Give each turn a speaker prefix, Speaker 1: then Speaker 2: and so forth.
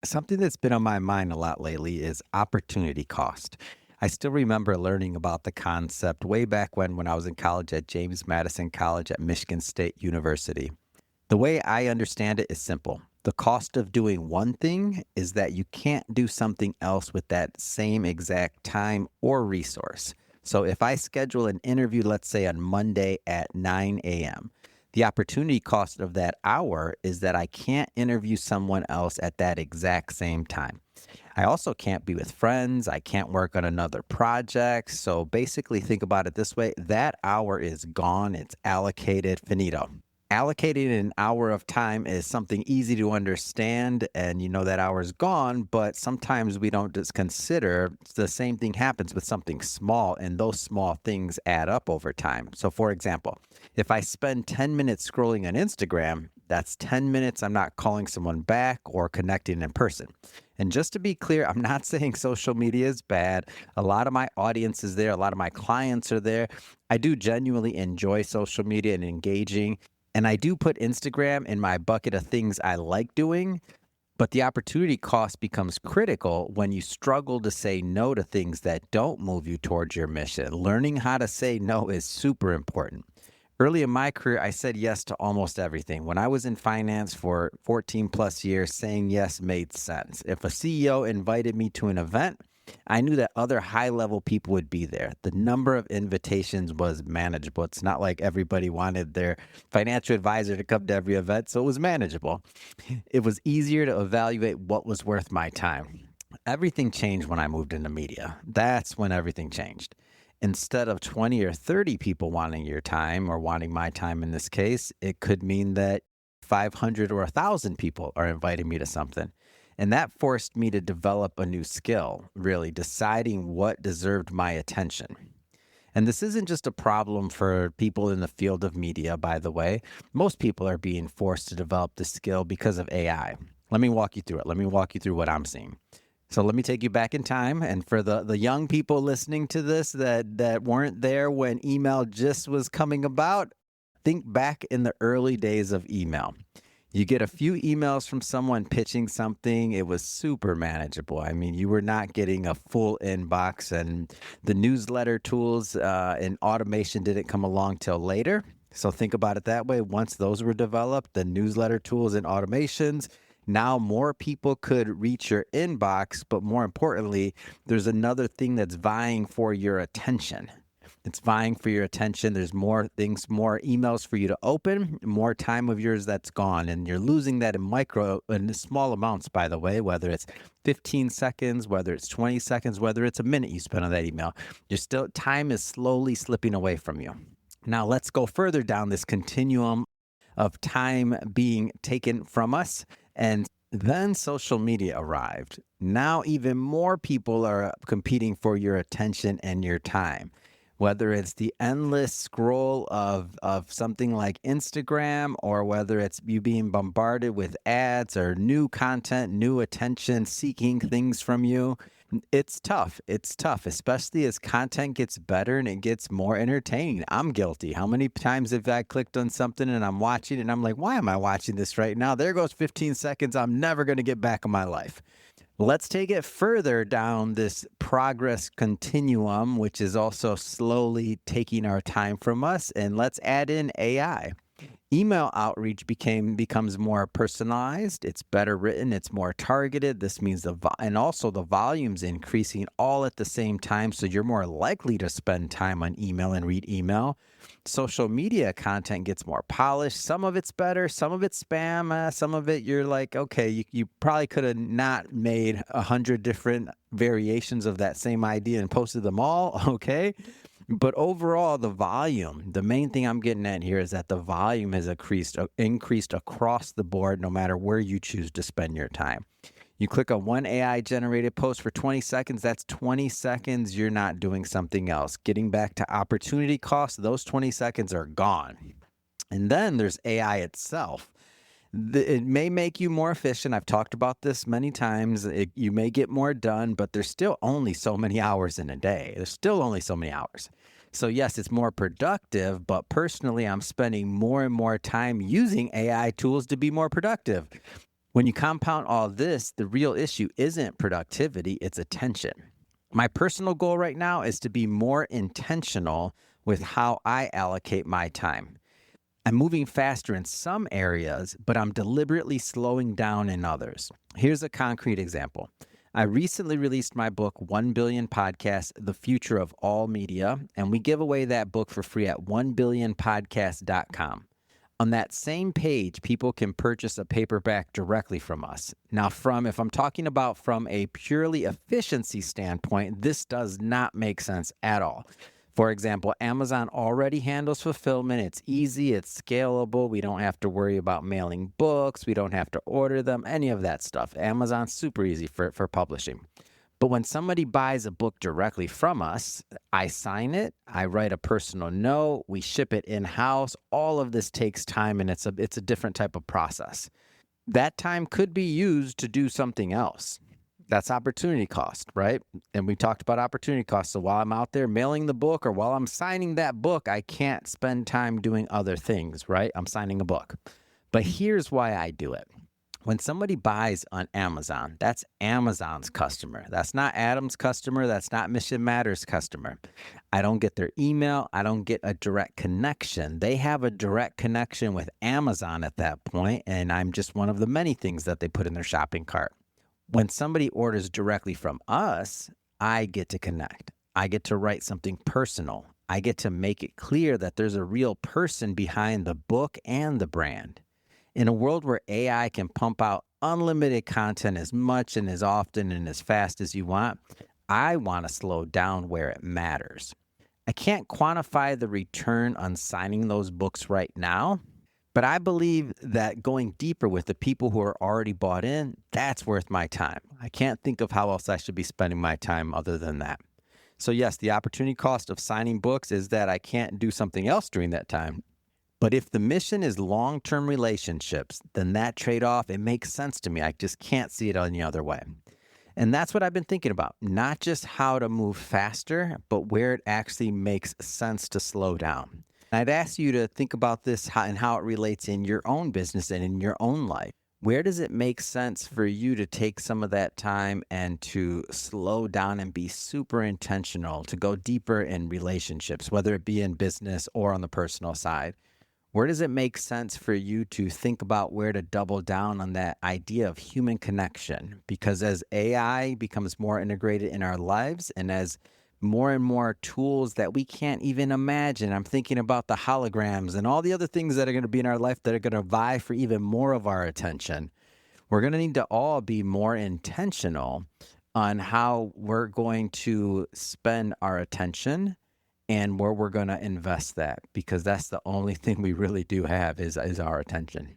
Speaker 1: Something that's been on my mind a lot lately is opportunity cost. I still remember learning about the concept way back when I was in college at James Madison College at Michigan State University. The way I understand it is simple. The cost of doing one thing is that you can't do something else with that same exact time or resource. So if I schedule an interview, let's say on Monday at 9 a.m., the opportunity cost of that hour is that I can't interview someone else at that exact same time. I also can't be with friends. I can't work on another project. So basically, think about it this way: that hour is gone, it's allocated, finito. Allocating an hour of time is something easy to understand, and you know that hour is gone, but sometimes we don't just consider the same thing happens with something small, and those small things add up over time. So, for example, if I spend 10 minutes scrolling on Instagram, that's 10 minutes I'm not calling someone back or connecting in person. And just to be clear, I'm not saying social media is bad. A lot of my audience is there, a lot of my clients are there. I do genuinely enjoy social media and engaging. And I do put Instagram in my bucket of things I like doing, but the opportunity cost becomes critical when you struggle to say no to things that don't move you towards your mission. Learning how to say no is super important. Early in my career, I said yes to almost everything. When I was in finance for 14 plus years, saying yes made sense. If a CEO invited me to an event, I knew that other high level people would be there. The number of invitations was manageable. It's not like everybody wanted their financial advisor to come to every event, so it was manageable. It was easier to evaluate what was worth my time. Everything changed when I moved into media. That's when everything changed. Instead of 20 or 30 people wanting your time or wanting my time in this case, it could mean that 500 or 1,000 people are inviting me to something. And that forced me to develop a new skill, really deciding what deserved my attention. And this isn't just a problem for people in the field of media, by the way. Most people are being forced to develop this skill because of AI. Let me walk you through it. Let me walk you through what I'm seeing. So let me take you back in time. And for the young people listening to this that weren't there when email just was coming about, think back in the early days of email. You get a few emails from someone pitching something. It was super manageable. I mean, you were not getting a full inbox, and the newsletter tools and automation didn't come along till later. So think about it that way. Once those were developed, the newsletter tools and automations, now more people could reach your inbox. But more importantly, there's another thing that's vying for your attention. It's vying for your attention. There's more things, more emails for you to open, more time of yours that's gone. And you're losing that in small amounts, by the way, whether it's 15 seconds, whether it's 20 seconds, whether it's a minute you spend on that email. Time is slowly slipping away from you. Now let's go further down this continuum of time being taken from us. And then social media arrived. Now even more people are competing for your attention and your time, whether it's the endless scroll of something like Instagram, or whether it's you being bombarded with ads or new content, new attention seeking things from you. It's tough. It's tough, especially as content gets better and it gets more entertaining. I'm guilty. How many times have I clicked on something and I'm watching and I'm like, why am I watching this right now? There goes 15 seconds I'm never going to get back in my life. Let's take it further down this progress continuum, which is also slowly taking our time from us, and let's add in AI. Email outreach becomes more personalized, it's better written, it's more targeted. This means and also the volume's increasing all at the same time, so you're more likely to spend time on email and read email. Social media content gets more polished. Some of it's better, some of it's spam, some of it you're like, okay, you probably could have not made 100 different variations of that same idea and posted them all, okay? But overall, the main thing I'm getting at here is that the volume has increased across the board, no matter where you choose to spend your time. You click on one AI generated post for 20 seconds, that's 20 seconds you're not doing something else. Getting back to opportunity cost, those 20 seconds are gone. And then there's AI itself. It may make you more efficient. I've talked about this many times. You may get more done, but there's still only so many hours in a day. There's still only so many hours. So yes, it's more productive, but personally, I'm spending more and more time using AI tools to be more productive. When you compound all this, the real issue isn't productivity, it's attention. My personal goal right now is to be more intentional with how I allocate my time. I'm moving faster in some areas, but I'm deliberately slowing down in others. Here's a concrete example. I recently released my book, 1 Billion Podcasts, The Future of All Media, and we give away that book for free at 1billionpodcast.com. On that same page, people can purchase a paperback directly from us. Now, if I'm talking about from a purely efficiency standpoint, this does not make sense at all. For example, Amazon already handles fulfillment. It's easy, it's scalable. We don't have to worry about mailing books. We don't have to order them, any of that stuff. Amazon's super easy for publishing. But when somebody buys a book directly from us, I sign it, I write a personal note, we ship it in-house. All of this takes time, and it's a different type of process. That time could be used to do something else. That's opportunity cost, right? And we talked about opportunity cost. So while I'm out there mailing the book or while I'm signing that book, I can't spend time doing other things, right? I'm signing a book. But here's why I do it. When somebody buys on Amazon, that's Amazon's customer. That's not Adam's customer. That's not Mission Matters customer. I don't get their email. I don't get a direct connection. They have a direct connection with Amazon at that point, and I'm just one of the many things that they put in their shopping cart. When somebody orders directly from us, I get to connect. I get to write something personal. I get to make it clear that there's a real person behind the book and the brand. In a world where AI can pump out unlimited content as much and as often and as fast as you want, I want to slow down where it matters. I can't quantify the return on signing those books right now, but I believe that going deeper with the people who are already bought in, that's worth my time. I can't think of how else I should be spending my time other than that. So yes, the opportunity cost of signing books is that I can't do something else during that time. But if the mission is long-term relationships, then that trade-off, it makes sense to me. I just can't see it any other way. And that's what I've been thinking about, not just how to move faster, but where it actually makes sense to slow down. I'd ask you to think about this and how it relates in your own business and in your own life. Where does it make sense for you to take some of that time and to slow down and be super intentional, to go deeper in relationships, whether it be in business or on the personal side? Where does it make sense for you to think about where to double down on that idea of human connection? Because as AI becomes more integrated in our lives and as more and more tools that we can't even imagine, I'm thinking about the holograms and all the other things that are going to be in our life that are going to vie for even more of our attention. We're going to need to all be more intentional on how we're going to spend our attention and where we're going to invest that, because that's the only thing we really do have is our attention.